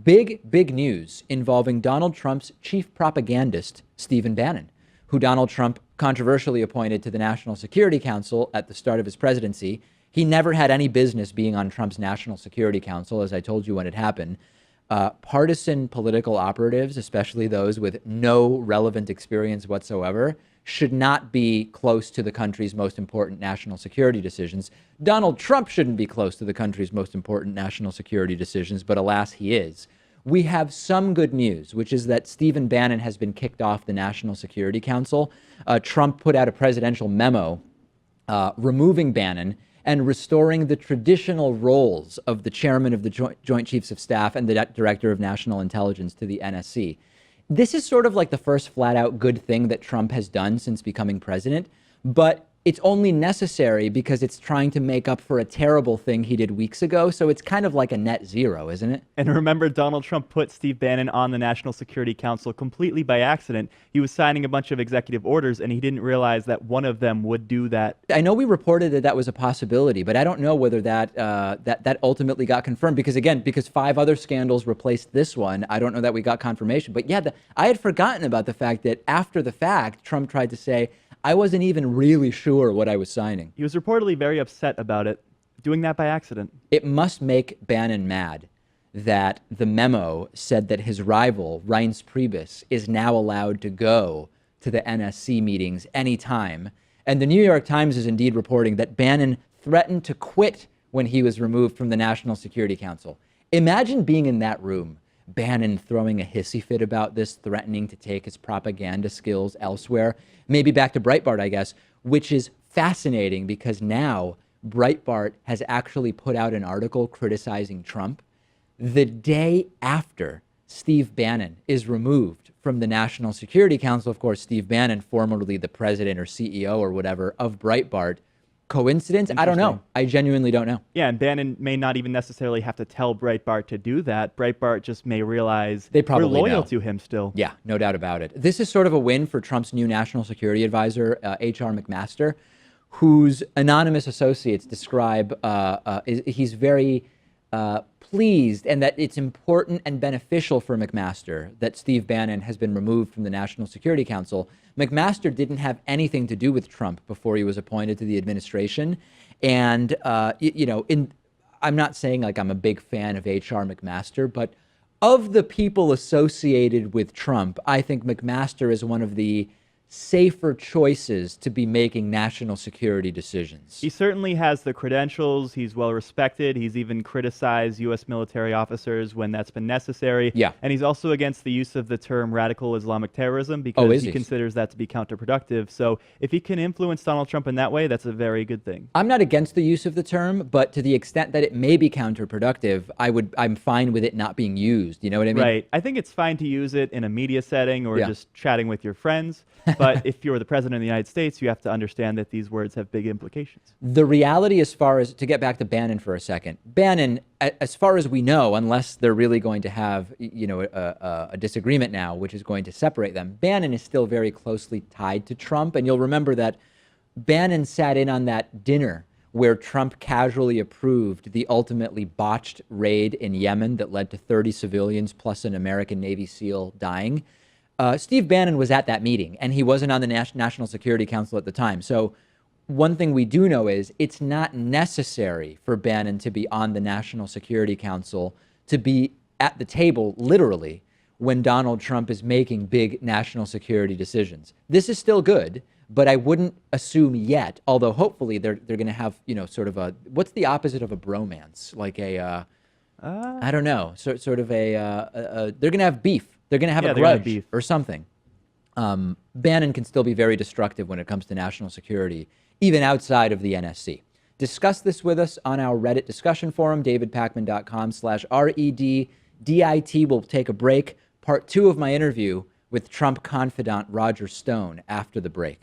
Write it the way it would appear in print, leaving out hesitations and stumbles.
Big news involving Donald Trump's chief propagandist, Stephen Bannon, who Donald Trump controversially appointed to the National Security Council at the start of his presidency. He never had any business being on Trump's National Security Council, as I told you when it happened. Partisan political operatives, especially those with no relevant experience whatsoever, should not be close to the country's most important national security decisions. Donald Trump shouldn't be close to the country's most important national security decisions, but alas, he is. We have some good news, which is that Stephen Bannon has been kicked off the National Security Council. Trump put out a presidential memo removing Bannon and restoring the traditional roles of the chairman of the Joint Chiefs of Staff and the director of national intelligence to the NSC. This is sort of like the first flat out good thing that Trump has done since becoming president, but it's only necessary because it's trying to make up for a terrible thing he did weeks ago. So it's kind of like a net zero, isn't it? And remember, Donald Trump put Steve Bannon on the National Security Council completely by accident. He was signing a bunch of executive orders, and he didn't realize that one of them would do that. I know we reported that that was a possibility, but I don't know whether that ultimately got confirmed. Because 5 other scandals replaced this one, I don't know that we got confirmation. But yeah, I had forgotten about the fact that after the fact, Trump tried to say, I wasn't even really sure what I was signing. He was reportedly very upset about it, doing that by accident. It must make Bannon mad that the memo said that his rival, Reince Priebus, is now allowed to go to the NSC meetings anytime. And the New York Times is indeed reporting that Bannon threatened to quit when he was removed from the National Security Council. Imagine being in that room. Bannon throwing a hissy fit about this, threatening to take his propaganda skills elsewhere, maybe back to Breitbart, I guess, which is fascinating because now Breitbart has actually put out an article criticizing Trump the day after Steve Bannon is removed from the National Security Council. Of course, Steve Bannon, formerly the president or CEO or whatever of Breitbart. Coincidence? I don't know. I genuinely don't know. Yeah, and Bannon may not even necessarily have to tell Breitbart to do that. Breitbart just may realize they probably we're loyal know. to him still. Yeah, no doubt about it. This is sort of a win for Trump's new National Security Adviser, H.R. McMaster, whose anonymous associates describe he's very pleased and that it's important and beneficial for McMaster that Steve Bannon has been removed from the National Security Council. McMaster didn't have anything to do with Trump before he was appointed to the administration. And, I'm not saying like I'm a big fan of H.R. McMaster, but of the people associated with Trump, I think McMaster is one of the safer choices to be making national security decisions. He certainly has the credentials. He's well respected. He's even criticized U.S. military officers when that's been necessary. Yeah. And he's also against the use of the term radical Islamic terrorism because he considers that to be counterproductive. So if he can influence Donald Trump in that way, that's a very good thing. I'm not against the use of the term, but to the extent that it may be counterproductive, I'm fine with it not being used. You know what I mean? Right. I think it's fine to use it in a media setting or just chatting with your friends. But if you're the president of the United States, you have to understand that these words have big implications. The reality, as far as, to get back to Bannon for a second, Bannon, as far as we know, unless they're really going to have, a disagreement now, which is going to separate them, Bannon is still very closely tied to Trump. And you'll remember that Bannon sat in on that dinner where Trump casually approved the ultimately botched raid in Yemen that led to 30 civilians plus an American Navy SEAL dying. Steve Bannon was at that meeting, and he wasn't on the National Security Council at the time. So one thing we do know is it's not necessary for Bannon to be on the National Security Council to be at the table, literally, when Donald Trump is making big national security decisions. This is still good, but I wouldn't assume yet, although hopefully they're going to have, sort of a, what's the opposite of a bromance? Like a, I don't know, they're going to have beef. They're going to have a grudge or something. Bannon can still be very destructive when it comes to national security, even outside of the NSC. Discuss this with us on our Reddit discussion forum, davidpakman.com/REDDIT. We'll take a break. Part 2 of my interview with Trump confidant Roger Stone after the break.